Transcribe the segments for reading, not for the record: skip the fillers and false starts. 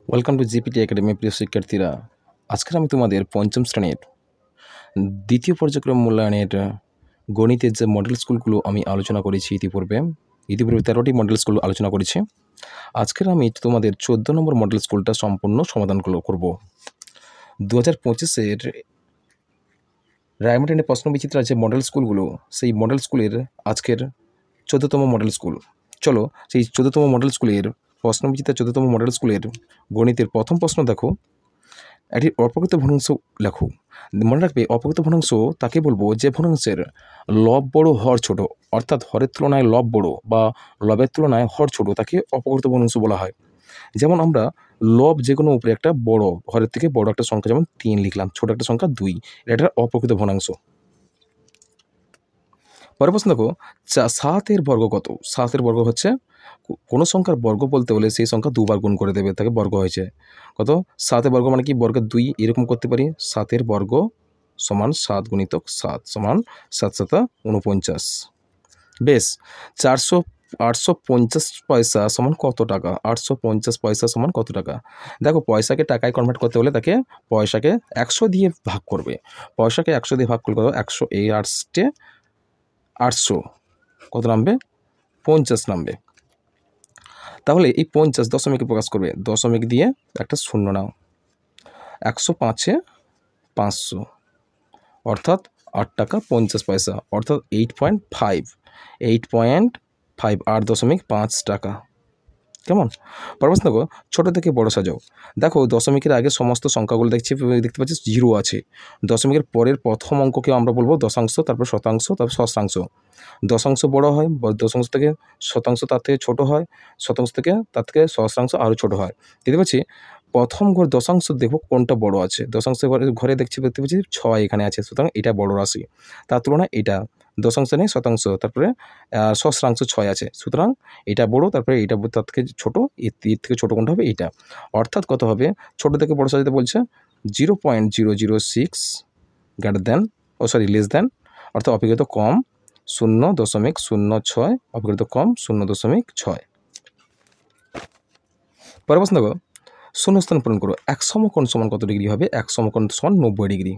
Welcome to GPT academy. প্রিয় শিক্ষার্থীরা, আজকের আমি তোমাদের পঞ্চম শ্রেণীর দ্বিতীয় পর্যায়ক্রম মূল্যায়নের গণিতের যে মডেল স্কুলগুলো আমি আলোচনা করেছি ইতিপূর্বে 13টি মডেল স্কুল আলোচনা করেছি। আজকের আমি তোমাদের 14 নম্বর মডেল স্কুলটা সম্পূর্ণ সমাধান করব। 2025-এর রায়মার্টিনের প্রশ্নবিচিত্রা যে মডেল স্কুলগুলো, সেই মডেল স্কুলের আজকের 14তম মডেল স্কুল। চলো সেই 14তম মডেল স্কুলের প্রশ্নবিচিত্রা 14তম মডেল স্কুলের গণিতের প্রথম প্রশ্ন দেখো। একটি অপ্রকৃত ভগ্নাংশ লেখো। মনে রাখবে, অপ্রকৃত ভগ্নাংশ তাকে বলবো যে ভগ্নাংশের লব বড় হর ছোট, অর্থাৎ হরের তুলনায় লব বড় বা লবের তুলনায় হর ছোট, তাকে অপ্রকৃত ভগ্নাংশ বলা হয়। যেমন আমরা লব যে কোনো উপরে একটা বড় হরের থেকে বড় একটা সংখ্যা, যেমন 3 লিখলাম, ছোট একটা সংখ্যা 2, এটা একটা অপ্রকৃত ভগ্নাংশ। পরের প্রশ্ন দেখো, 7-এর বর্গ কত? 7-এর বর্গ হচ্ছে, কোনো সংখ্যার বর্গ বলতে হলে সেই সংখ্যা দুবার গুণ করে দেবে, তাকে বর্গ হয়েছে। কত? 7-এর বর্গ মানে কি? বর্গের 2, এরকম করতে পারি। 7-এর বর্গ সমান 7 গুণিতক 7 সমান 7 7 49। বেশ, 850 পয়সা সমান কত টাকা? 850 পয়সা সমান কত টাকা? দেখো, পয়সাকে টাকায় কনভার্ট করতে হলে তাকে পয়সাকে 100 দিয়ে ভাগ করবে। পয়সাকে 100 দিয়ে ভাগ করলে কত? 100 এই 8টে 800 কত নামবে? 50 নামবে। তাহলে এই 50 দশমিকে প্রকাশ করবে, দশমিক দিয়ে একটা শূন্য নাও। 105-এ 500 অর্থাৎ 8 টাকা 50 পয়সা, অর্থাৎ 8.5 8.5 টাকা। কেমন? পরবর্তী দেখো, ছোটো থেকে বড় সাজাও। দেখো, দশমিকের আগে সমস্ত সংখ্যাগুলো দেখতে পাচ্ছি জিরো আছে। দশমিকের পরের প্রথম অঙ্ককে আমরা বলবো দশাংশ, তারপর শতাংশ, তারপর সহস্রাংশ। দশাংশ বড় হয়, দশাংশ থেকে শতাংশ তার থেকে ছোট হয়, শতাংশ থেকে তার থেকে সহস্রাংশ আরও ছোট হয়। দেখতে পাচ্ছি প্রথম ঘর দশাংশ দেখবো কোনটা বড় আছে। দশাংশ ঘরে দেখতে পাচ্ছি 6 এখানে আছে, সুতরাং এটা বড় রাশি। তার তুলনায় এটা দশাংশ নেই, শতাংশ, তারপরে সহস্রাংশ 6 আছে, সুতরাং এটা বড়, তারপরে এটা তার থেকে ছোটো, এর থেকে ছোটো কোনটা হবে? এইটা। অর্থাৎ কত হবে? ছোটো থেকে বড় সাজাতে বলছে 0.006 গ্রেটার দেন লেস দেন, অর্থাৎ অপেক্ষিত কম 0.06, অপেক্ষিত কম 0.6। পরের প্রশ্ন দেখো, শূন্যস্থান পূরণ করো। এক সমকোণ সমান কত ডিগ্রি হবে? এক সমকোণ সমান 90 ডিগ্রি।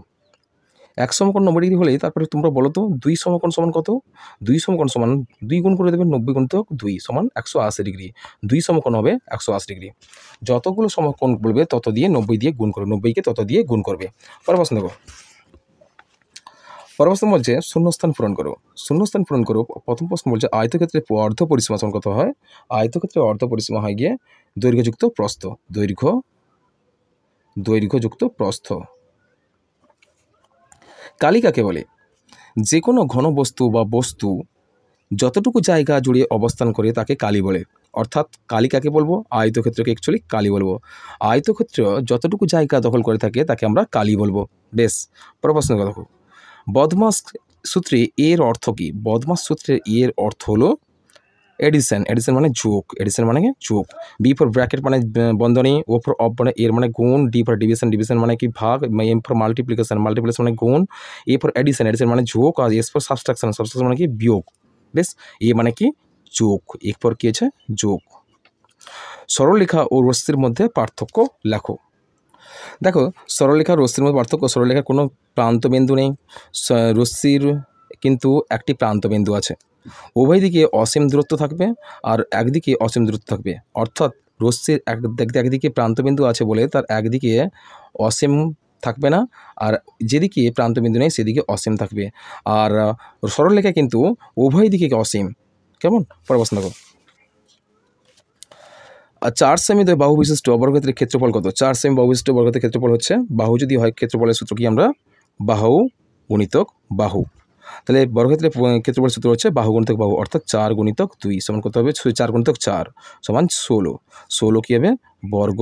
এক সমকোণ 90 ডিগ্রি হলেই তারপরে তোমরা বলো তো 2 সমকোণ সমান কত? 2 সমকোণ সমান 2 গুণ করে দেবে, 90 গুণিতক 2 সমান 180 ডিগ্রি। 2 সমকোণ হবে 180 ডিগ্রি। যতগুলো সমকোণ বলবে তত দিয়ে 90 দিয়ে গুণ করবে, 90কে তত দিয়ে গুণ করবে। পরের প্রশ্ন দেখো, পরের প্রশ্ন বলছে শূন্যস্থান পূরণ করো। শূন্যস্থান পূরণ করো। প্রথম প্রশ্ন বলছে আয়তক্ষেত্রে অর্ধ পরিসীমা সমান কত হয়? আয়তক্ষেত্রে অর্ধ পরিসীমা হয় গিয়ে দৈর্ঘ্যযুক্ত প্রস্থ। দৈর্ঘ্যযুক্ত প্রস্থ। কালি কাকে বলে? যে কোনো ঘন বস্তু বা বস্তু যতটুকু জায়গা জুড়ে অবস্থান করে তাকে কালি বলে। অর্থাৎ কালি কাকে বলবো? আয়তক্ষেত্রকে অ্যাকচুয়ালি কালি বলবো। আয়তক্ষেত্র যতটুকু জায়গা দখল করে থাকে তাকে আমরা কালি বলবো। বেশ, পরের প্রশ্ন দেখো, বদমাস সূত্রে এর অর্থ কী? বদমাস সূত্রের এর অর্থ হলো এডিশন। এডিশন মানে যোগ। এডিশন মানে যোগ। বি ফর ব্র্যাকেট মানে বন্ধনী, ও ফর অফ মানে এর মানে গুণ, ডি ফর ডিভিশন, ডিভিশন মানে কি ভাগ, এম ফর মাল্টিপ্লিকেশন, মাল্টিপ্লিকেশন মানে গুণ, এ ফর এডিশন, এডিশন মানে যোগ, আর এস ফর সাবস্ট্রাকশন, সাবস্ট্রাকশন মানে কি বিয়োগ। বেশ, এ মানে কি যোগ, এর পর কি আছে? যোগ। সরলরেখা ও রশ্মির মধ্যে পার্থক্য লেখো। দেখো, সরলরেখা রশ্মির মধ্যে পার্থক্য, সরলরেখার কোনো প্রান্তবিন্দু নেই, রশ্মির কিন্তু একটি প্রান্তবিন্দু আছে। উভয় দিকে অসীম দূরত্ব থাকবে আর একদিকে অসীম দূরত্ব থাকবে। অর্থাৎ রশ্মির একদিকে প্রান্তবিন্দু আছে বলে তার একদিকে অসীম থাকবে না, আর যেদিকে প্রান্তবিন্দু নেই সেদিকে অসীম থাকবে। আর সরলরেখা কিন্তু উভয় দিকে অসীম। কেমন? পরের প্রশ্ন দেখো, 4 সেমি বাহু বিশিষ্ট বর্গক্ষেত্রের ক্ষেত্রফল কত? 4 সেমি বাহু বিশিষ্ট বর্গক্ষেত্রের ক্ষেত্রফল হচ্ছে, বাহু যদি হয় ক্ষেত্রফলের সূত্র কি? আমরা বাহু গুণিতক বাহু। তাহলে বর্গক্ষেত্রের ক্ষেত্রফল সূত্র হচ্ছে বাহু গুণিতক বাহু, অর্থাৎ 4 গুণিতক 2 সমান কত হবে? 4 গুণিতক 4 সমান 16। 16 কী হবে? বর্গ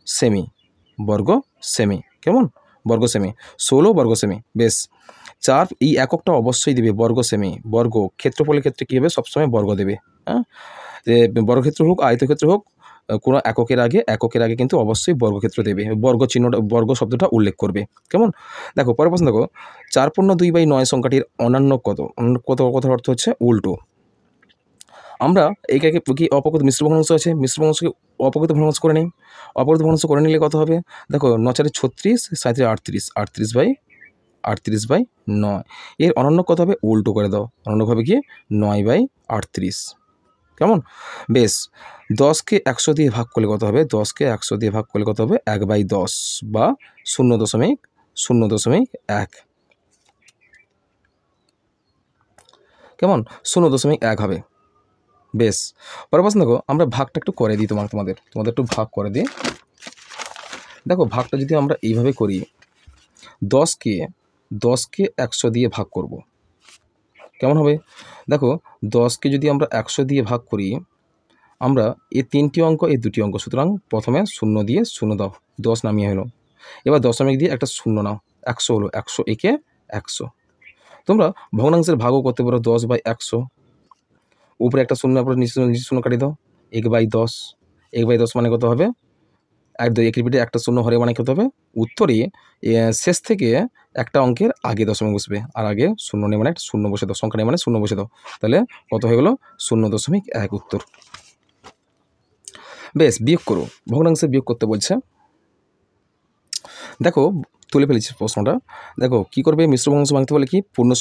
সেমি। বর্গ সেমি। কেমন? বর্গ সেমি। 16 বর্গ সেমি। বেশ, 4 এই এককটা অবশ্যই দেবে বর্গ সেমি। বর্গ ক্ষেত্রফলের ক্ষেত্রে কী হবে? সবসময় বর্গ দেবে। হ্যাঁ, যে বর্গক্ষেত্র হোক আয়তক্ষেত্র হোক, কোনো এককের আগে কিন্তু অবশ্যই বর্গক্ষেত্র দেবে, বর্গ চিহ্নটা, বর্গ শব্দটা উল্লেখ করবে। কেমন? দেখো, পরের প্রশ্ন দেখো, 4.2/9 সংখ্যাটির অনন্য কত? কথার অর্থ হচ্ছে উল্টো। আমরা এইটাকে কি অপকৃত মিশ্র ভগ্নাংশ আছে, মিশ্র ভগ্নাংশকে অপকৃত ভগ্নাংশ করে নিই। অপকৃত ভগ্নাংশ করে নিলে কত হবে? দেখো 9 × 36, 37 38, 38/9। এর অনন্য কত হবে? উল্টো করে দাও, অনন্য হবে কি 9/38। কেমন? বেশ, 10কে 100 দিয়ে ভাগ করলে কত হবে? 10কে 100 দিয়ে ভাগ করলে কত হবে? 1/10 বা 0.1। কেমন? 0.1 হবে। বেশ, পরের প্রশ্ন দেখো, আমরা ভাগটা একটু করে দিই, তোমাদের একটু ভাগ করে দিই। দেখো ভাগটা যদি আমরা এইভাবে করি, 10কে 100 দিয়ে ভাগ করব, কেমন হবে? দেখো 10কে যদি আমরা 100 দিয়ে ভাগ করি, আমরা এই 3টি অঙ্ক, এই 2টি অঙ্ক, সুতরাং প্রথমে 0 দিয়ে 0 দাও, 10 নামিয়ে হলো। এবার দশমিক দিয়ে একটা 0 নাও, 100 হলো, 100 একে 100। তোমরা ভগ্নাংশের ভাগও করতে পারো 10/100, উপরে একটা 0, উপরে নিচে 0 কাটিয়ে দাও, 1/10। 1/10 মানে কত হবে? আর 2 একের পিঠে একটা 0 হরে মানে কত হবে? উত্তরে শেষ থেকে একটা অঙ্কের আগে দশমিক বসবে, আর আগে 0 নেই মানে একটা 0 বসে দাও, সংখ্যা নেই মানে 0 বসে দাও, তাহলে কত হয়ে গেল? 0.1 উত্তর। বেশ, বিয়োগ করো, ভগ্নাংশে বিয়োগ করতে বলছে। দেখো তুলে ফেলেছি প্রশ্নটা। দেখো কী করবে? মিশ্র ভগ্নাংশ ভাঙতে বলে কি? পূর্ণ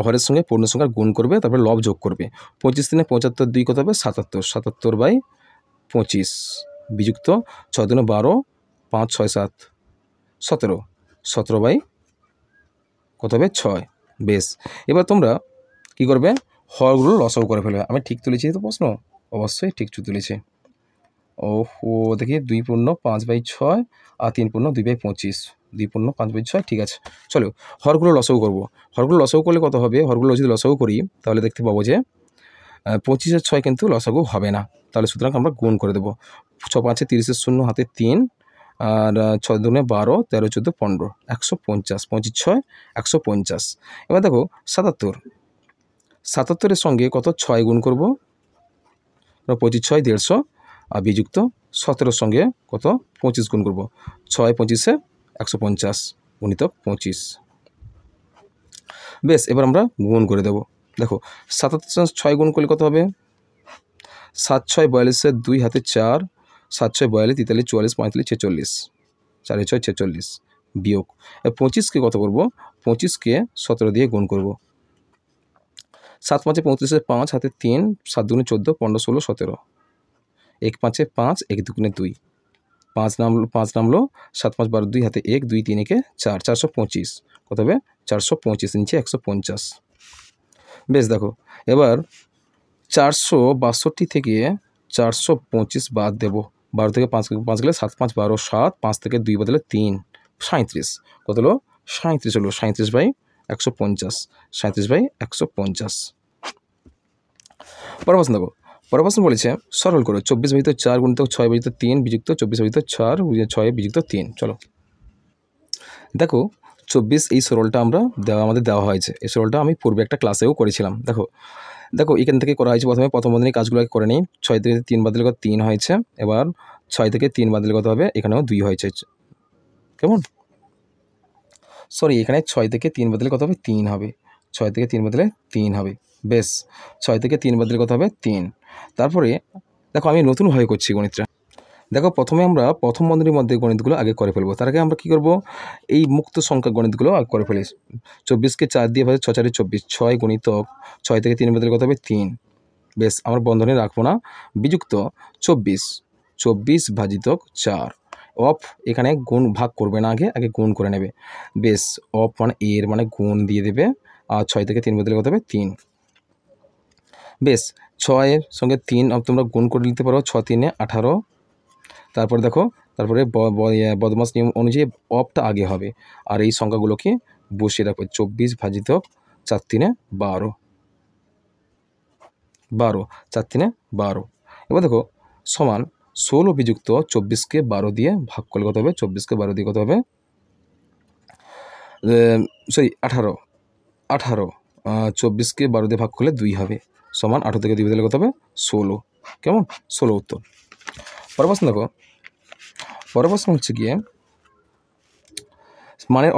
হরের সঙ্গে পূর্ণ সংখ্যার গুণ করবে, তারপরে লব যোগ করবে। 25 × 75, 2 কত হবে? 77, 77/25 বিযুক্ত 6 × 12, 5 6 7 17, 17 কত হবে? 6। বেশ, এবার তোমরা কী করবে? হরগুলো লসাগু করে ফেলবে। আমি ঠিক তুলেছি তো প্রশ্ন? অবশ্যই ঠিক তুলেছি। ওহো, দেখি 2 পূর্ণ 5/6 আর 3 পূর্ণ 2/25, 2 পূর্ণ 5/6, ঠিক আছে। চলো হরগুলো লসাগু করবো। হরগুলো লসাগু করলে কত হবে? হরগুলো যদি লসাগু করি তাহলে দেখতে পাবো যে 25 আর 6 কিন্তু লসাগু হবে না, তাহলে সুতরাং আমরা গুণ করে দেবো। 6 5 30 0 হাতে 3, আর 6 2 12, 13 14 15, 150, 25 6 150। এবার দেখো 77, 77-এর সঙ্গে কত? 6 গুণ করবো, 25 6 150, আর বিযুক্ত 17-এর সঙ্গে কত? 25 গুণ করবো, 6 25-এ 150 গুণিতক 25। বেশ, এবার আমরা গুণ করে দেবো। দেখো 77 6 গুণ করলে কত হবে? 7 6 42, 2 হাতে 4, 7 6 42 43 44 45 46, 4 6 46 বিয়োগ 25কে কত করবো? 25কে 17 দিয়ে গুণ করবো। 7 5 35, 5 হাতে 3, 7 2 14 15 16 17, 1 5 5, 1 2 2, 5 নামলো, 7 5 12, 2 হাতে 1, 2 3 1 4, 425 কত হবে? 425 নিচে 150। বেশ, দেখো এবার 462 থেকে 425 বাদ দেবো। 12 থেকে 5 গেলে 7 5 12 7, 5 থেকে 2 বদলে 3, 37 কত হলো? 37 হলো, 37/150, 37/150। পরের প্রশ্ন দেখো, পরের প্রশ্ন বলেছে সরল করো 24/4 গুণিতক 6/3 বিযুক্ত 24/4 6 বিযুক্ত 3। চলো দেখো 24, এই সরলটা আমাদের দেওয়া হয়েছে। এই সরলটা আমি পূর্বে একটা ক্লাসেও করেছিলাম। দেখো এখান থেকে করা হয়েছে, প্রথম বন্ধনী কাজগুলো করে নিই। 6 থেকে 3 বাদ দিলে কত? 3 হয়েছে। এবার 6 থেকে 3 বাদ দিলে কত হবে? এখানেও 2 হয়েছে। কেমন? সরি, এখানে 6 থেকে 3 বাদ দিলে কত হবে? 3 হবে। 6 থেকে 3 বাদ দিলে 3 হবে। বেশ, 6 থেকে 3 বাদ দিলে কত হবে? 3। তারপরে দেখো আমি নতুনভাবে করছি গণিতটা। দেখো প্রথমে আমরা প্রথম বন্ধনীর মধ্যে গণিতগুলো আগে করে ফেলবো। তার আগে আমরা কী করবো? এই মুক্ত সংখ্যা গণিতগুলো আগে করে ফেলি। 24কে 4 দিয়ে ভাজে 6 4 24, 6 গুণিতক 6 থেকে 3 বদলে কত হবে? 3। বেশ, আমরা বন্ধনী রাখবো না, বিযুক্ত 24 ভাজিতক 4। অফ এখানে গুণ ভাগ করবে না, আগে গুণ করে নেবে। বেশ, অফ মানে এর মানে গুণ দিয়ে দেবে, আর 6 থেকে 3 বদলে কত হবে? 3। বেশ, 6-এর সঙ্গে 3 তোমরা গুণ করে নিতে পারো, 6 3 18। তারপরে দেখো, তারপরে বদমাস নিয়ম অনুযায়ী অফটা আগে হবে, আর এই সংখ্যাগুলোকে বসিয়ে রাখবে। 24 ভাজিতক 4 3 12, 12 4 3 12। এবার দেখো সমান 16 বিযুক্ত 24কে 12 দিয়ে ভাগ করলে কত হবে? 24কে 12 দিয়ে কত হবে? 18, 24কে 12 দিয়ে ভাগ করলে 2 হবে, সমান 18 থেকে 2 বদলে কত হবে? 16। কেমন? 16 উত্তর। পরের প্রশ্ন দেখো, পরের প্রশ্ন হচ্ছে গিয়ে মানের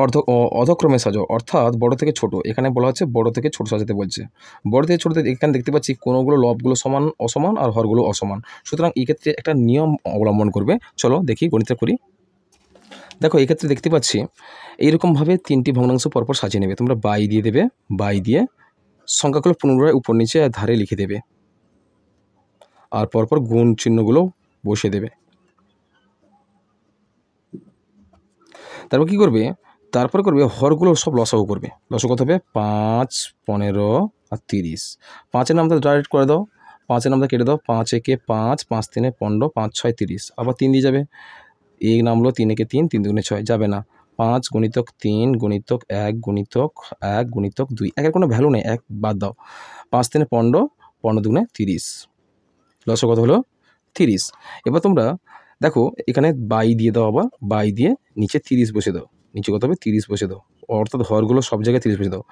অধক্রমে সাজাও, অর্থাৎ বড় থেকে ছোট। এখানে বলা হচ্ছে বড় থেকে ছোট সাজাতে বলছে। বড় থেকে ছোট, এখানে দেখতে পাচ্ছি কোনোগুলো লবগুলো সমান অসমান আর হরগুলো অসমান, সুতরাং এই ক্ষেত্রে একটা নিয়ম অবলম্বন করবে। চলো দেখি গণিতটা করি। দেখো এক্ষেত্রে দেখতে পাচ্ছি এইরকমভাবে 3টি ভগ্নাংশ পরপর সাজিয়ে নেবে। তোমরা বাই দিয়ে দেবে, বাই দিয়ে সংখ্যাগুলো পুনরায় উপর নিচে ধারে লিখে দেবে, আর পরপর গুণ চিহ্নগুলো বসিয়ে দেবে। তারপর কী করবে, তারপরে করবে হরগুলো সব লসাগু করবে। লসাগু কত হবে? 5, 15 আর 30। 5-এর নামটা ডাইরেক্ট করে দাও, 5-এর নামটা কেটে দাও। 5 একে 5, 5 3 15, 5 6 30। আবার 3 দিয়ে যাবে, এই নামলো 3 একে 3, 3 দুগুণে 6 যাবে না। 5 গুণিতক 3 গুণিতক 1 গুণিতক 1 গুণিতক 2, একের কোনো ভ্যালু নেই, 1 বাদ দাও। 5 3 15, 15 দুগুণে 30। লসাগু কত হলো? 30। এবার তোমরা দেখো এখানে বাই দিয়ে দাও, আবার বাই দিয়ে নিচে 30 বসে দাও। নিচে কত হবে? 30 বসে দাও, অর্থাৎ হরগুলো সব জায়গায় 30 বসে দাও।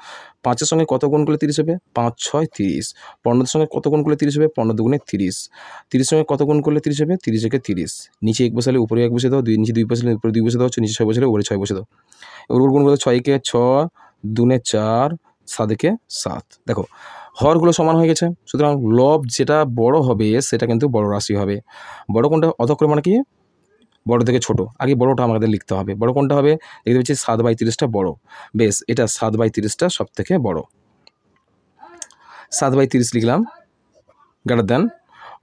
5-এর সঙ্গে কত গুণ করলে 30 হবে? 5 6 30। 15-এর সঙ্গে কত গুণ করলে 30 হবে? 15 দুগুণে 30। 30-এর সঙ্গে কত গুণ করলে 30 হবে? 30 একে 30। নিচে 1 বসালে উপরে 1 বসে দাও, নিচে 2 বসালে উপরে 2 বসে দাও, নিচে 6 বসালে উপরে 6 বসে দাও। এবার গুণ করে 6 একে 6, দুনে 4, 7 একে 7। দেখো হরগুলো সমান হয়ে গেছে, সুতরাং লব যেটা বড় হবে সেটা কিন্তু বড় রাশি হবে। বড় কোনটা? অধক্রম মানে কি? বড় থেকে ছোট। আগে বড়টা আমাদের লিখতে হবে। বড় কোনটা হবে? দেখতে পাচ্ছি 7/30টা বড়। বেশ, এটা 7/30টা সব থেকে বড়। 7/30 লিখলাম, গ্রেটার দেন।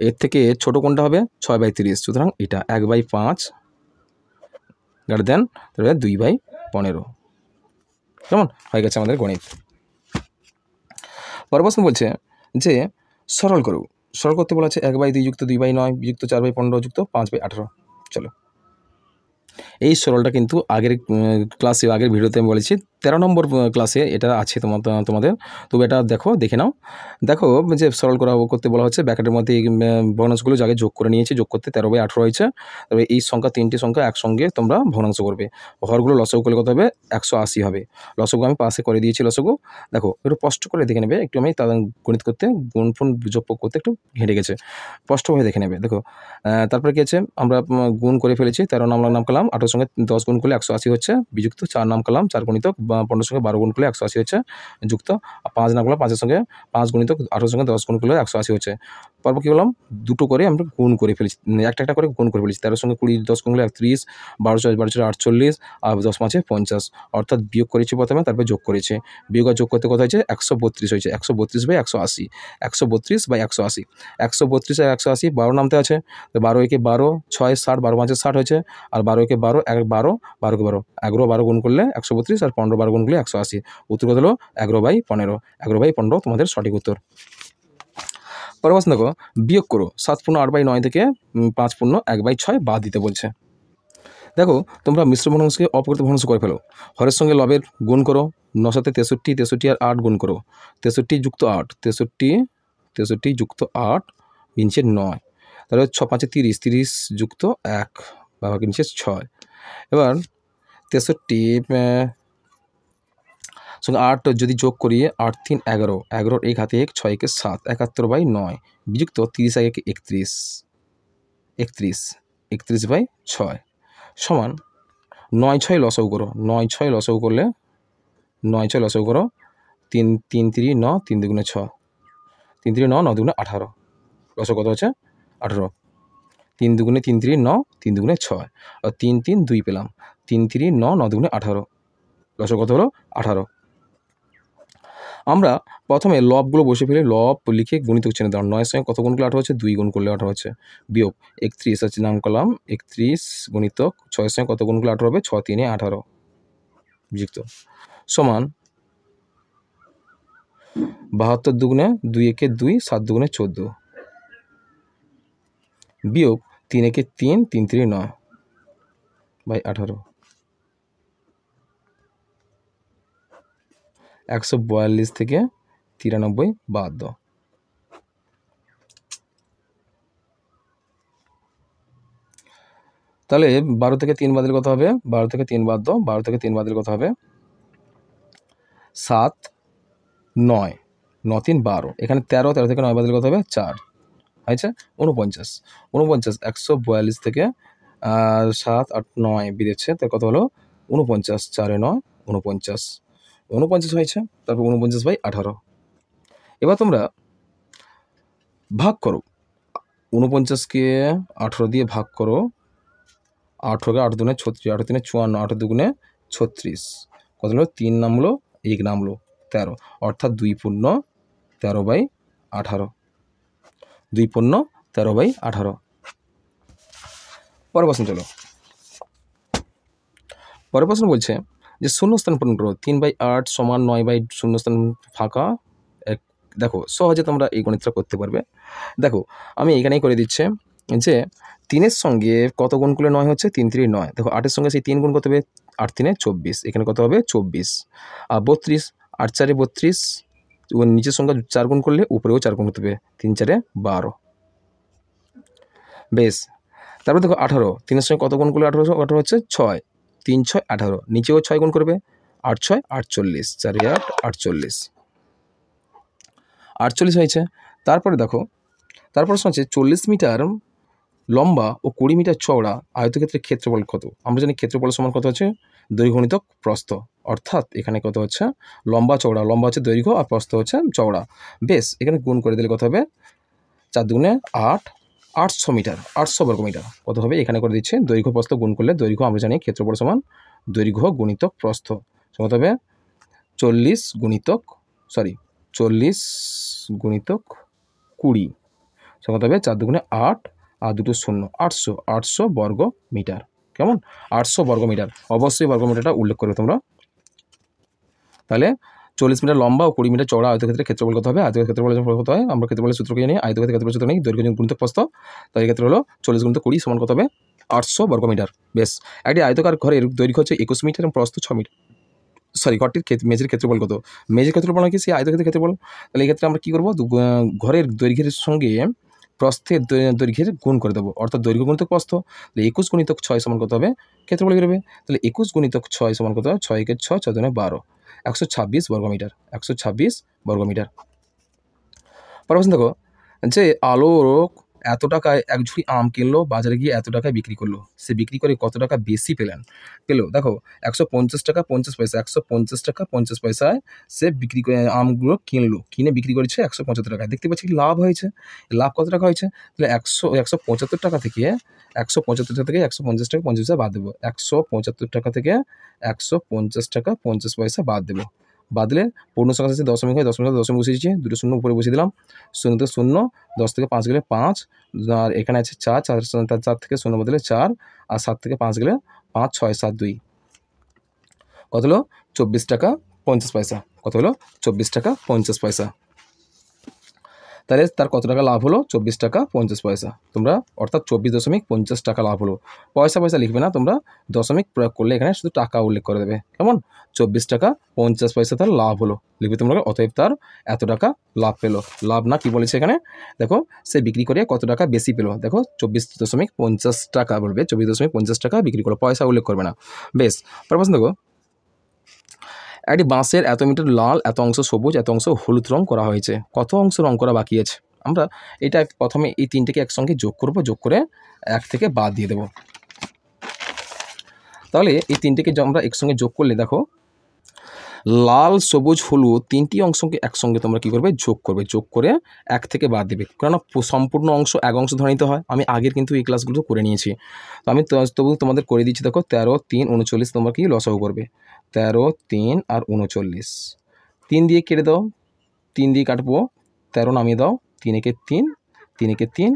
এর থেকে ছোট কোনটা হবে? 6/30, সুতরাং এটা 1/5 গ্রেটার দেন, তাহলে 2/15। কেমন হয়ে গেছে আমাদের গণিত। পরের প্রশ্ন বলছে যে সরল করো। সরল করতে বলা আছে 1/2 যুক্ত 2/9 যুক্ত 4/15 যুক্ত 5/18। চলো এই সরলটা কিন্তু আগের ক্লাসে, আগের ভিডিওতে আমি বলেছি, 13 নম্বর ক্লাসে এটা আছে তোমাদের। তবে এটা দেখে নাও। দেখো যে সরল করতে বলা হচ্ছে, ব্র্যাকেটের মধ্যে এই ভগ্নাংশগুলো আগে যোগ করে নিয়েছি। যোগ করতে 13/18 হয়েছে। তবে এই সংখ্যা, 3টি সংখ্যা একসঙ্গে তোমরা ভগ্নাংশ করবে। হরগুলো লসাগু করলে কত হবে? 180 হবে। লসাগু আমি পাশে করে দিয়েছি। লসাগু দেখো একটু স্পষ্ট করে দেখে নেবে। একটু আমি তাদের গণিত করতে গুণ যোগ করতে একটু ঘেঁটে গেছে, স্পষ্টভাবে দেখে নেবে। দেখো তারপরে কি আছে, আমরা গুণ করে ফেলেছি। 13 নাম করলাম, 18 সঙ্গে 10 গুণ করলে 180 হচ্ছে, বিযুক্ত 4 নাম করলাম, 4 গুণিতক 15 সঙ্গে 12 গুণ করলে 180 হচ্ছে, যুক্ত 5 নাম করলাম, 5-এর সঙ্গে 5 গুণিতক 18 সঙ্গে 10 গুণ করলে 180 হচ্ছে। তারপর কী করলাম, দুটো করে আমরা গুণ করে ফেলেছি, একটা করে গুণ করে ফেলেছি। 13 সঙ্গে 20 10 গুণ করলে 31, 12 48, আর 10 5 50, অর্থাৎ বিয়োগ করেছি প্রথমে, তারপর যোগ করেছি। বিয়োগ আর যোগ করতে কত হয়েছে? 132 হয়েছে। 132/180, 132/180। 132 আর 180 12 নামতে আছে, 12 একে 12, 6 60, 12 5 60 হয়েছে, আর 12 একে 12, 12, 12 কে 12, 11 গুণ করলে 132, আর 15 12 গুণ করলে 180। উত্তর কত হলো? 11/15। 11/15 তোমাদের সঠিক উত্তর। পরের প্রশ্ন দেখো, বিয়োগ করো। 7 পূর্ণ 8/9 থেকে 5 পূর্ণ 1/6 বাদ দিতে বলছে। দেখো তোমরা মিশ্র ভগ্নাংশকে অপকৃত ভগ্নাংশ করে ফেলো। হরের সঙ্গে লবের গুণ করো। 9 7 63, 63 আর 8 গুণ করো। 63 যুক্ত 8, 63 যুক্ত 8 নিচে 9, তাহলে 6 5 30, 30 যুক্ত 1 বাবা নিচে 6। এবার 63 সঙ্গে 8 যদি যোগ করি, 8 3 11, 11 1 হাতে 1, 6 1 7, 71/9 বিযুক্ত 30 1 31, 31/6 সমান 9 6 লসাগু করো। 9 6 লসাগু করলে 9 6 লসাগু করো, 3 3 3 9, 3 দুগুণে 6, 3 3 9, 9 দুগুণে 18। লসাগু কত হচ্ছে? 18। 3 দুগুণে 3 3 9, 3 দুগুণে 6, আর 3 3 2 পেলাম। 3 3 9, 9 দুগুণে 18। লসাগু কত হলো? 18। আমরা প্রথমে লবগুলো বসে ফেলে লব লিখে গুণিতক চিহ্ন দাও। 9 সঙ্গে কত গুণ করলে 18 হচ্ছে? 2 গুণ করলে 18 হচ্ছে। বিয়োগ 31 আছে, নাম করলাম 31 গুণিতক 6 সঙ্গে কত গুণ করলে 18 হবে? 6 3 18 যুক্ত সমান 72 দুগুণে 2 একে 2, 7 দুগুণে 14 বিয়োগ 3 একে 3, 3 3 9/18। 142 থেকে 93 বাদ দাও। তাহলে 12 থেকে 3 বাদ দিলে কত হবে? 12 থেকে 3 বাদ দাও। 12 থেকে 3 বাদ দিলে কত হবে? 7 9, 9 3 12। এখানে 13, 13 থেকে 9 বাদ দিলে কত হবে? 4 হয়েছে 49। 142 থেকে 7 8 9 বেরিয়েছে, তার কত হলো? 49, 4 9 49, 49 হয়েছে। তারপর 49/18। এবার তোমরা ভাগ করো, 49কে 18 দিয়ে ভাগ করো। 18কে 8 দুগুণে 36, 8 3 54, 8 দুগুণে 36, কত হলো? 3 নামলো, 1 নামলো 13, অর্থাৎ 2 পূর্ণ 13/18, 2 পূর্ণ 13/18। পরের প্রশ্ন চলো। পরের প্রশ্ন বলছে যে শূন্যস্থান পূরণ করো, 3/8 সমান 9 শূন্যস্থান ফাঁকা। দেখো সহজে তোমরা এই গণিতটা করতে পারবে। দেখো আমি এখানেই করে দিচ্ছে যে 3-এর সঙ্গে কত গুণ করলে 9 হচ্ছে? 3 3 9। দেখো 8-এর সঙ্গে সেই 3 গুণ করতে হবে, 8 3 24, এখানে কত হবে? 24। আর 32, 8 4 32, নিচের সঙ্গে 4 গুণ করলে উপরেও 4 গুণ করতে হবে, 3 4 12। বেশ, তারপর দেখো 18, 3-এর সঙ্গে কত গুণ করলে 18 হচ্ছে? 6, 3 6 18, নিচেও 6 গুণ করবে, 8 6 48, 4 8 48, 48 হয়েছে। তারপরে দেখো, তারপর প্রশ্ন হচ্ছে 40 মিটার লম্বা ও 20 মিটার চওড়া আয়তক্ষেত্রের ক্ষেত্রফল কত? আমরা জানি ক্ষেত্রফল সমান কত হচ্ছে? দৈর্ঘ্য গুণিতক প্রস্থ। অর্থাৎ এখানে কত হচ্ছে? লম্বা চওড়া, লম্বা হচ্ছে দৈর্ঘ্য আর প্রস্থ হচ্ছে চওড়া। বেশ, এখানে গুণ করে দিলে কত হবে? 4 দুগুণে 8, 800 মিটার, 800 বর্গমিটার। কত হবে? এখানে করে দিচ্ছে দৈর্ঘ্য প্রস্থ গুণ করলে, দৈর্ঘ্য আমরা জানি ক্ষেত্রফল সমান দৈর্ঘ্য গুণিতক প্রস্থ, কত হবে? 40 গুণিতক 20, কত হবে? 4 দুগুণে 8 আর 2 0, 800, 800 বর্গ মিটার। কেমন? 800 বর্গ মিটার। অবশ্যই বর্গ মিটারটা উল্লেখ করবে তোমরা। তাহলে 40 মিটার লম্বা ও 20 মিটার চওড়া আয়তক্ষেত্রের ক্ষেত্রফল কত হবে? আয়তক্ষেত্রের ক্ষেত্রফল কত হয়? আমরা ক্ষেত্রফলের সূত্রকে জানি, আয়তক্ষেত্রের ক্ষেত্রফলের সূত্র নেই, দৈর্ঘ্য গুণিতক প্রস্থ। তাই এক্ষেত্রে হলো 40 গুণিতক 20 সমান কত হবে? 800 বর্গ মিটার। বেশ, একটি আয়তকার ঘরের দৈর্ঘ্য হচ্ছে 21 মিটার এবং প্রস্থ 6 মিটার। ঘরটির মেঝের ক্ষেত্রফল কত? মেঝের ক্ষেত্রফল নাকি সেই আয়তক্ষেত্রের ক্ষেত্রফল। তাহলে এই ক্ষেত্রে আমরা কী করবো? ঘরের দৈর্ঘ্যের সঙ্গে প্রস্থের দৈর্ঘ্যের গুণ করে দেবো, অর্থাৎ দৈর্ঘ্য গুণিতক প্রস্থ। তাহলে 21 গুণিতক 6 সমান কত হবে? ক্ষেত্রফল বেরোবে। তাহলে 21 গুণিতক 6 সমান কত হবে? 6 × 6 = 14 12, 126 বর্গমিটার, 126 বর্গমিটার। পরের প্রশ্ন দেখো যে আলোক এত টাকায় এক ঝুড়ি আম কিনলো, বাজারে গিয়ে এত টাকায় বিক্রি করলো, সে বিক্রি করে কত টাকা বেশি পেলো? দেখো 150 টাকা 50 পয়সা, 150 টাকা 50 পয়সায় সে বিক্রি করে আমগুলো কিনে বিক্রি করেছে 175 টাকায়। দেখতে পাচ্ছি কি লাভ হয়েছে? লাভ কত টাকা হয়েছে? তাহলে 175 টাকা থেকে 175 টাকা থেকে 150 টাকা 50 পয়সা বাদ দেবো। 175 টাকা থেকে 150 টাকা 50 পয়সা বাদ দেবো। বাদলে পূর্ণ সংখ্যা আছে দশমিক হয়, দশমিক বসিয়েছি, 2 শূন্য উপরে বসিয়ে দিলাম, 0 থেকে 0, 10 থেকে 5 গেলে 5, আর এখানে আছে 4, 4 থেকে 0 বদলে 4, আর 7 থেকে 5 গেলে 5, 6 7 2, কত হলো? 24 টাকা 50 পয়সা। কত হলো? 24 টাকা 50 পয়সা। তাহলে তার কত টাকা লাভ হলো? 24 টাকা 50 পয়সা। তোমরা অর্থাৎ 24.50 টাকা লাভ হলো। পয়সা লিখবে না তোমরা, দশমিক প্রয়োগ করলে এখানে শুধু টাকা উল্লেখ করে দেবে। কেমন? 24 টাকা 50 পয়সা তার লাভ হলো লিখবে তোমরা। অতএব তার এত টাকা লাভ পেলো। লাভ না কি বলেছে এখানে? দেখো সে বিক্রি করে কত টাকা বেশি পেলো। দেখো 24.50 টাকা বলবে, 24.50 টাকা বিক্রি করলো, পয়সা উল্লেখ করবে না। বেশ, পরের প্রশ্ন দেখো, একটি বাঁশের এত মিটার লাল, এত অংশ সবুজ, এত অংশ হলুদ রং করা হয়েছে, কত অংশ রং করা বাকি আছে? আমরা এটা প্রথমে এই তিনটেকে একসঙ্গে যোগ করব, যোগ করে 1 থেকে বাদ দিয়ে দেব। তাহলে এই তিনটেকে আমরা একসঙ্গে যোগ করলে দেখো লাল সবুজ হলুদ তিনটি অংশকে একসঙ্গে তোমরা কী করবে? যোগ করবে, যোগ করে 1 থেকে বাদ দেবে। কেননা সম্পূর্ণ অংশ এক অংশ ধরে নিতে হয়। আমি আগের কিন্তু এই ক্লাসগুলো করে নিয়েছি, তো আমি তবু তোমাদের করে দিচ্ছি। দেখো 13 3 39 তোমরা কি লসাগু করবে? 13 3 আর 39, 3 দিয়ে কেটে দাও, 3 দিয়ে কাটবো, 13 নামিয়ে দাও, 3 একে 3, 3 একে 3,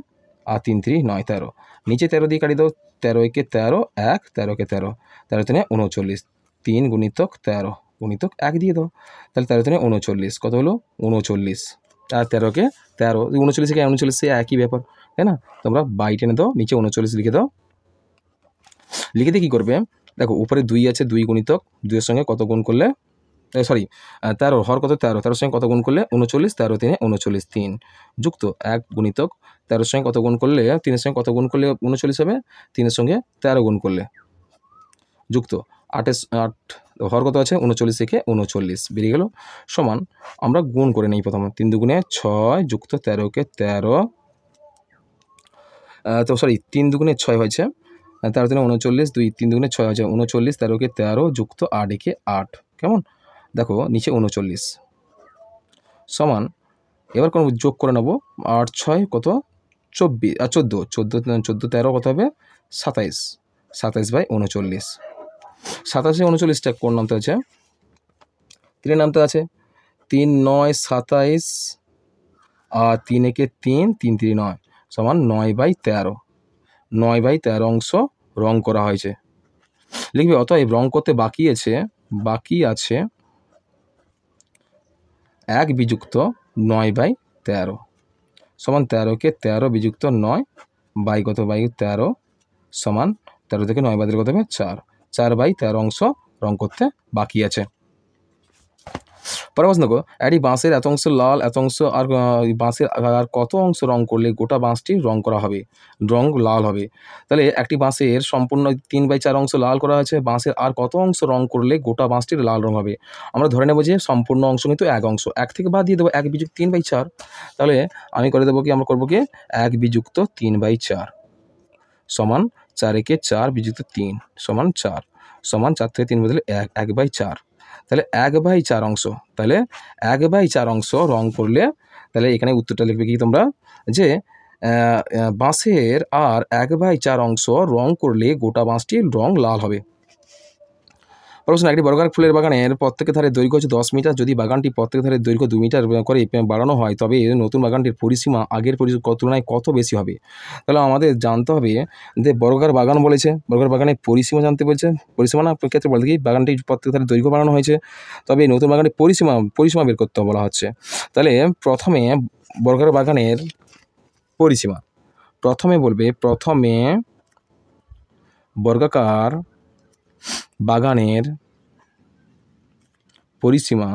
আর 3 3 9 13, নিচে 13 দিয়ে কাটিয়ে দাও, 13 একে 13, 1, 13 কে 13, 13 3 39, 3 গুণিতক 13 গুণিতক 1 দিয়ে দাও, তাহলে 13 3 39, কত হলো? 39, আর 13 কে 13, 39 কে 39 সে একই ব্যাপার, তাই না? তোমরা বাই টেনে দাও, নিচে 39 লিখে দাও। লিখে দিয়ে কী করবে? দেখো উপরে 2 আছে, 2 গুণিতক 2 এর সঙ্গে কত গুণ করলে, 13 হর কত? 13, 13 সঙ্গে কত গুণ করলে? 39, 13 3 39, 3 যুক্ত 1 গুণিতক 13 সঙ্গে কত গুণ করলে? 3 সঙ্গে কত গুণ করলে 39 হবে? 3 সঙ্গে 13 গুণ করলে, যুক্ত 8 হর কত আছে? 39 থেকে 39 বেরিয়ে গেল, সমান আমরা গুণ করে নিই প্রথমে। 3 দুগুণে 6 যুক্ত 13 কে 13, 3 দুগুণে 6 হয়েছে, 13 3 39, 2 3 2 6 হচ্ছে 39, 13 কে 13 যুক্ত 8 একে 8, কেমন? দেখো নিচে 39 সমান, এবার কোনো যোগ করে নেবো, 8 6 কত 24 আর 14, 14 13 কত হবে 27, 27/39, 27/39টা কোন নামতে আছে? 3 নামতে আছে, 3 9 27 আর 3 একে 3, 3 3 9 সমান 9/13, 9/13 অংশ রং করা হয়েছে। লিখবে অতএব রং করতে বাকি আছে 1 বিযুক্ত 9/13 সমান 13 কে 13 বিযুক্ত 9 বাই কত বাই 13 সমান 13 থেকে 9 বাদ দিলে কত হবে 4, 4/13 অংশ রং করতে বাকি আছে। পরের প্রশ্ন দেখো, একটি বাঁশের এত অংশ লাল, এত অংশ আর বাঁশের আর কত অংশ রং করলে গোটা বাঁশটি রং করা হবে, রং লাল হবে? তাহলে একটি বাঁশের সম্পূর্ণ 3/4 অংশ লাল করা আছে, বাঁশের আর কত অংশ রং করলে গোটা বাঁশটির লাল রং হবে? আমরা ধরে নেব যে সম্পূর্ণ অংশ কিন্তু 1 অংশ, 1 থেকে বাদ দিয়ে দেবো 1 বিযুক্ত 3/4, তাহলে আমি করে দেবো কি, আমরা করবো কি 1 বিযুক্ত 3/4 সমান 4 একে 4 বিযুক্ত 3 সমান 4, সমান 4 থেকে 3 বদলে 1, 1/4, তাহলে 1/4 অংশ, তাহলে 1/4 অংশ রং করলে, তাহলে এখানে উত্তরটা লিখবে কি তোমরা, যে বাঁশের আর 1/4 অংশ রং করলে গোটা বাঁশটির রং লাল হবে। প্রশ্ন, একটি বর্গাকার ফুলের বাগানের প্রত্যেক ধারে দৈর্ঘ্য হচ্ছে 10 মিটার, যদি বাগানটি প্রত্যেক ধারে দৈর্ঘ্য 2 মিটার করে বাড়ানো হয় তবে নতুন বাগানটির পরিসীমা আগের তুলনায় কত বেশি হবে? তাহলে আমাদের জানতে হবে যে বর্গাকার বাগান বলেছে, বর্গাকার বাগানের পরিসীমা জানতে বলছে, পরিসীমা না ক্ষেত্রে বলতে কি বাগানটি প্রত্যেক ধারে দৈর্ঘ্য বাড়ানো হয়েছে, তবে নতুন বাগানের পরিসীমা বের করতে বলা হচ্ছে। তাহলে প্রথমে বর্গাকার বাগানের পরিসীমা, প্রথমে বর্গাকার বাগানের পরিসীমা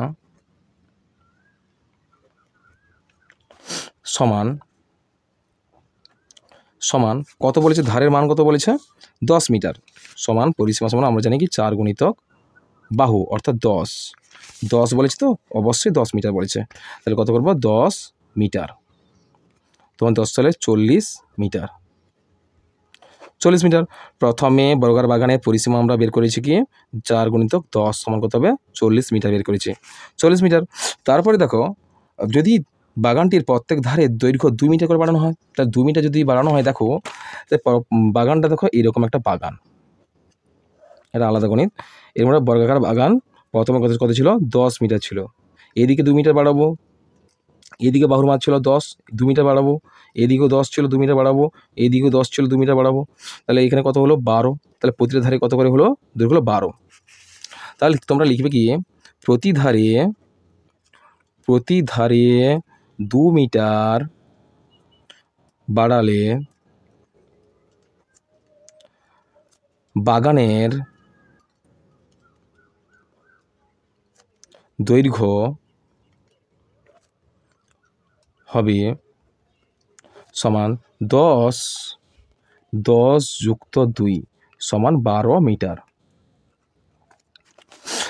সমান কত বলেছে, ধারের মান কত বলেছে 10 মিটার, সমান পরিসীমা সমান আমরা জানি কি 4 গুণিতক বাহু অর্থাৎ 10 বলেছে, তো অবশ্যই 10 মিটার বলেছে, তাহলে কত করবো 10 মিটার, তোমার 10 সালে 40 মিটার, 40 মিটার। প্রথমে বর্গাকার বাগানের পরিসীমা আমরা বের করেছি কি 4 গুণিতক 10 সমান কত হবে 40 মিটার বের করেছি, 40 মিটার। তারপরে দেখো যদি বাগানটির প্রত্যেক ধারে দৈর্ঘ্য 2 মিটার করে বাড়ানো হয়, তাহলে 2 মিটার যদি বাড়ানো হয়, দেখো বাগানটা দেখো এরকম একটা বাগান, এটা আলাদা গণিত। এর মধ্যে বর্গাকার বাগান প্রথমে কত ছিল 10 মিটার ছিল, এদিকে 2 মিটার বাড়াবো, এদিকে বাহুর মাছ ছিল 10, 2 মিটার বাড়াবো, এদিকেও 10 ছিল 2 মিটার বাড়াবো, এদিকেও 10 ছিল 2 মিটার বাড়াবো, তাহলে এখানে কত হলো 12, তাহলে প্রতিটা ধারে কত করে হলো দৈর্ঘ্য হলো 12, তাহলে তোমরা লিখবে কি প্রতি ধারে 2 মিটার বাড়ালে বাগানের দৈর্ঘ্য হবে সমান 10 যুক্ত 2 সমান 12 মিটার।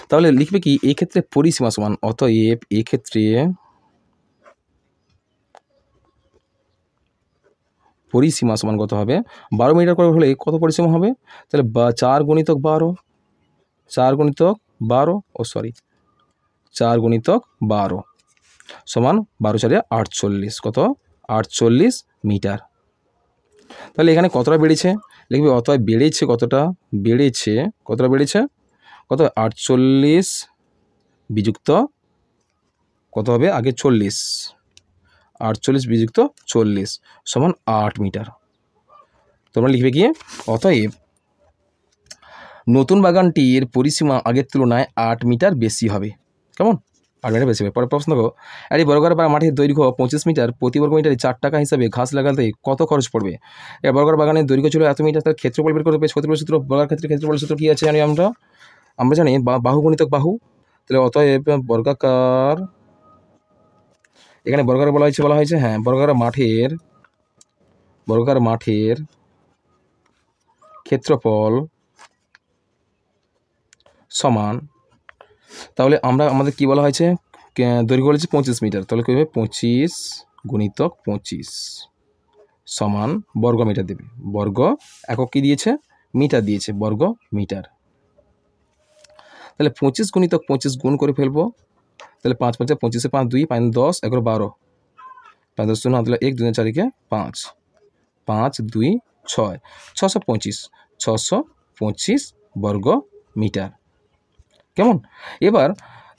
তাহলে লিখবে কি এই ক্ষেত্রে পরিসীমা সমান, অতএব এক্ষেত্রে পরিসীমা সমান কত হবে 12 মিটার করে হলে কত পরিসীমা হবে, তাহলে 4 গুণিতক 12 সমান 12 4 48, কত 48 মিটার। তাহলে এখানে কতটা বেড়েছে লিখবে, অতএব বেড়েছে কতটা বেড়েছে 48 বিযুক্ত কত হবে আগে 40, 48 বিযুক্ত 40 সমান 8 মিটার। তোমরা লিখবে কি অতএব নতুন বাগানটির পরিসীমা আগের তুলনায় 8 মিটার বেশি হবে, কেমন 8 মিটার বেশি হবে। পরের প্রশ্ন দেখো, একটি বর্গাকার মাঠের দৈর্ঘ্য 25 মিটার, প্রতি বর্গ মিটারে 4 টাকা হিসাবে ঘাস লাগাতে কত খরচ পড়বে? এই বর্গাকার বাগানের দৈর্ঘ্য ছিল এত মিটার, তার ক্ষেত্রফল বের করতে হবে। ক্ষেত্রফল সূত্র, বর্গাকার ক্ষেত্রে ক্ষেত্রফল সূত্র কি আছে জানি আমরা জানি বাহু গুণিতক বাহু, তাহলে অতএব বর্গাকার, এখানে বর্গাকার বলা হয়েছে হ্যাঁ, বর্গাকার মাঠের ক্ষেত্রফল সমান, তাহলে আমাদের কি বলা হয়েছে দৈর্ঘ্য বলেছে 25 মিটার, তাহলে কী হবে 25 গুণিতক 25 সমান বর্গ মিটার দেবে, বর্গ একক কি দিয়েছে মিটার দিয়েছে, বর্গ মিটার। তাহলে 25 গুণিতক 25 গুণ করে ফেলবো। তাহলে 5 5 25 5 2 5 10 11 12 5 10 0 তাহলে 1 2 4 5 5 2 6 625 625 বর্গ মিটার। কেমন? এবার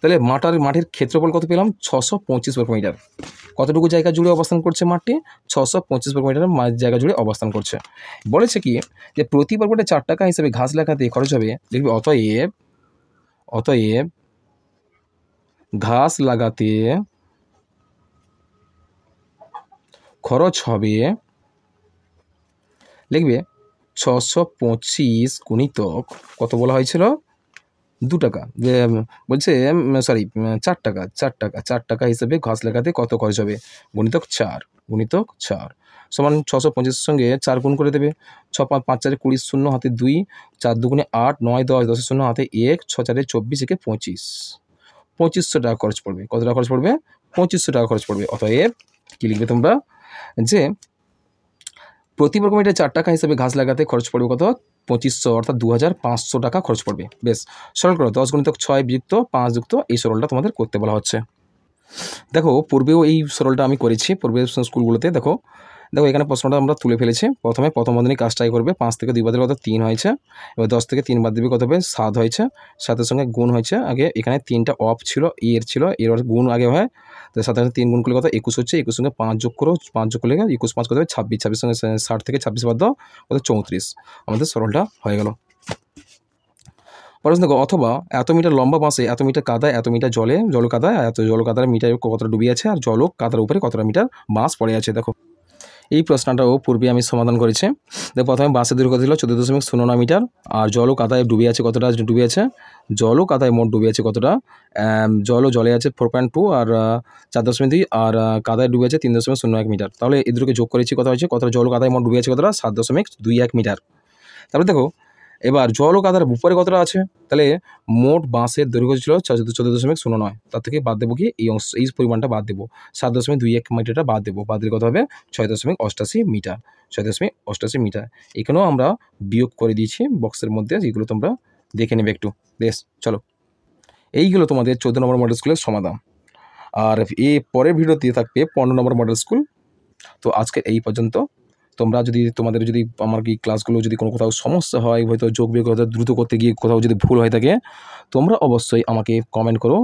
তাহলে মাঠের ক্ষেত্রফল কত পেলাম? 625 বর্গ মিটার। কতটুকু জায়গা জুড়ে অবস্থান করছে মাঠটি? 625 বর্গ মিটার জায়গা জুড়ে অবস্থান করছে। বলেছে কি যে প্রতি বর্গ মিটারে 4 টাকা হিসেবে ঘাস লাগাতে খরচ হবে, দেখবি অতএব ঘাস লাগাতে খরচ হবে, লিখবে 625 গুণিতক কত বলা হয়েছিল? 2 টাকা, যে বলছে সরি 4 টাকা 4 টাকা হিসেবে ঘাস লাগাতে কত খরচ হবে গুণিতক 4 সমান 625 সঙ্গে 4 গুণ করে দেবে। 6 5 5 4 20 0 হাতে 2 4 2 8 9 10 10 0 হাতে 1 6 4 24 একে 25 2500 টাকা খরচ পড়বে। কত টাকা খরচ পড়বে? 2500 টাকা খরচ পড়বে। অতএব কি লিখবে তোমরা? যে প্রতি বর্গ মিটারে 4 টাকা হিসেবে ঘাস লাগাতে খরচ পড়বে কত? 2500, অর্থাৎ 2500 টাকা খরচ পড়বে। বেশ, সরল করো। 10 গুণিতক 6 যুক্ত 5 যুক্ত এই সরলটা তোমাদের করতে বলা হচ্ছে। দেখো পূর্বেও এই সরলটা আমি করেছি পূর্বের স্কুলগুলোতে। দেখো এখানে প্রশ্নটা আমরা তুলে ফেলেছি। প্রথমে প্রথম বন্ধনী কাজটাই করবে। 5 থেকে 2 বাদ দিলে কত? 3 হয়েছে। এবার 10 থেকে 3 বাদ দিবে কত হবে? 7 হয়েছে। 7-এর সঙ্গে গুণ হয়েছে। আগে এখানে 3টা অফ ছিল, এর ছিল, এর গুণ আগে হয়। তো 7 3 গুণ করলে কত? 21 হচ্ছে। 21 সঙ্গে 5 যোগ করো, 5 যোগ করলে 21 5 কত হবে? 26। 26 সঙ্গে 60 থেকে 26 বাদ দাও, কত? 34। আমাদের সরলটা হয়ে গেল। পরে দেখো, অথবা এত মিটার লম্বা বাঁশে এত মিটার কাদায় এত মিটার জল কাদায় এত জল কাদার মিটার কতটা ডুবে আছে, আর জল কাদার উপরে কতটা মিটার বাঁশ পড়ে আছে। দেখো এই প্রশ্নটাও পূর্বে আমি সমাধান করেছি। দেখো প্রথমে বাঁশের দৈর্ঘ্য ছিল 14.09 মিটার, আর জল ও কাদায় ডুবে আছে কতটা? ডুবে আছে জল ও কাদায় মোট ডুবে আছে কতটা? জলে আছে 4.2 আর 4.2, আর কাদায় ডুবে আছে 3.01 মিটার। তাহলে এই দুটোকে যোগ করেছি, কত হয়েছে? কতটা জল ও কাদায় মোট ডুবে আছে কতটা? 7.21 মিটার। তারপরে দেখো এবার জল ও কাদার উপরে কতটা আছে? তাহলে মোট বাঁশের দৈর্ঘ্য ছিল 14.09, তার থেকে বাদ দেবো কি? এই পরিমাণটা বাদ দেবো, 7.21 মিটারটা বাদ দেবো। বাদ দিলে কত হবে? 6.88 মিটার। 6.88 মিটার। এখানেও আমরা বিয়োগ করে দিয়েছি বক্সের মধ্যে, যেগুলো তোমরা দেখে নেবে একটু। বেশ, চলো এইগুলো তোমাদের 14 নম্বর মডেল স্কুলের সমাধান। আর এই পরের ভিডিওতে থাকবে 15 নম্বর মডেল স্কুল। তো আজকে এই পর্যন্ত। তোমরা তোমাদের যদি আমার এই ক্লাসগুলো যদি কোনো কোথাও সমস্যা হয়, হয়তো যোগ বিয়োগ দ্রুত করতে গিয়ে কোথাও যদি ভুল হয়ে থাকে, তোমরা অবশ্যই আমাকে কমেন্ট করো,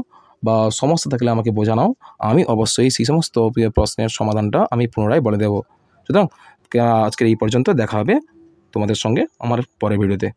বা সমস্যা থাকলে আমাকে বোঝাও। আমি অবশ্যই সেই সমস্ত প্রশ্নের সমাধানটা আমি পুনরায় বলে দেবো। সুতরাং আজকের এই পর্যন্ত। দেখা হবে তোমাদের সঙ্গে আমার পরের ভিডিওতে।